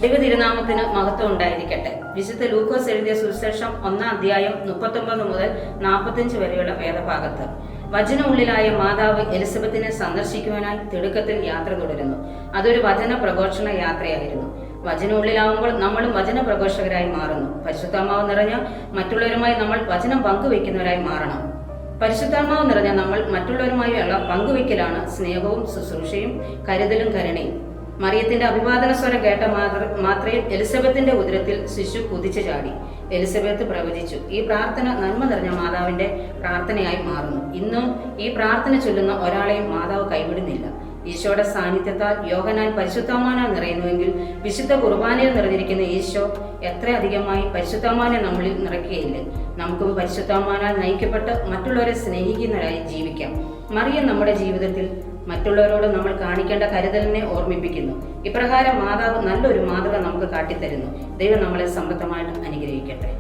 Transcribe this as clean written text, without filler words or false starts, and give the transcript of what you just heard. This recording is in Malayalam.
ദൈവതിരുനാമത്തിന് മഹത്വം ഉണ്ടായിരിക്കട്ടെ. വിശുദ്ധ ലൂക്കോസ് എഴുതിയ സുവിശേഷം 1-ാം അധ്യായം 39 മുതൽ 45 വരെയുള്ള വേദഭാഗത്ത് വചന ഉള്ളിലായ മാതാവ് എലിസബത്തിനെ സന്ദർശിക്കുവാനായി തിടുക്കത്തിൽ യാത്ര തുടരുന്നു. അതൊരു വചന പ്രഘോഷണ യാത്രയായിരുന്നു. വചന ഉള്ളിലാവുമ്പോൾ നമ്മളും വചന പ്രഘോഷകരായി മാറുന്നു. പരിശുദ്ധാത്മാവ് നിറഞ്ഞ മറ്റുള്ളവരുമായി നമ്മൾ വചനം പങ്കുവയ്ക്കുന്നവരായി മാറണം. പരിശുദ്ധാത്മാവ് നിറഞ്ഞ നമ്മൾ മറ്റുള്ളവരുമായുള്ള പങ്കുവയ്ക്കലാണ് സ്നേഹവും ശുശ്രൂഷയും കരുതലും കരുണയും. മറിയത്തിന്റെ അഭിവാദന സ്വരം കേട്ട മാത്രയിൽ എലിസബത്തിന്റെ ഉദരത്തിൽ ശിശു കുതിച്ചു ചാടി. എലിസബത്ത് പ്രവചിച്ചു. ഈ പ്രാർത്ഥന നന്മ നിറഞ്ഞ മാതാവിന്റെ പ്രാർത്ഥനയായി മാറുന്നു. ഇന്നും ഈ പ്രാർത്ഥന ചൊല്ലുന്ന ഒരാളെയും മാതാവ് കൈവിടുന്നില്ല. ഈശോയുടെ സാന്നിധ്യത്താൽ യോഹന്നാൻ പരിശുദ്ധാത്മാവിനാൽ നിറയുന്നുവെങ്കിൽ വിശുദ്ധ കുർബാനയിൽ നിറഞ്ഞിരിക്കുന്ന ഈശോ എത്ര അധികമായി പരിശുദ്ധാത്മാവിനെ നമ്മളിൽ നിറയ്ക്കുകയില്ലേ? നമുക്കും പരിശുദ്ധാത്മാവിനാൽ നയിക്കപ്പെട്ട് മറ്റുള്ളവരെ സ്നേഹിക്കുന്നവരായി ജീവിക്കാം. മറിയം നമ്മുടെ ജീവിതത്തിൽ മറ്റുള്ളവരോട് നമ്മൾ കാണിക്കേണ്ട കരുതലിനെ ഓർമ്മിപ്പിക്കുന്നു. ഇപ്രകാരം മാതാവ് നല്ലൊരു മാതൃക നമുക്ക് കാട്ടിത്തരുന്നു. ദൈവം നമ്മളെ സമൃദ്ധമായിട്ട് അനുഗ്രഹിക്കട്ടെ.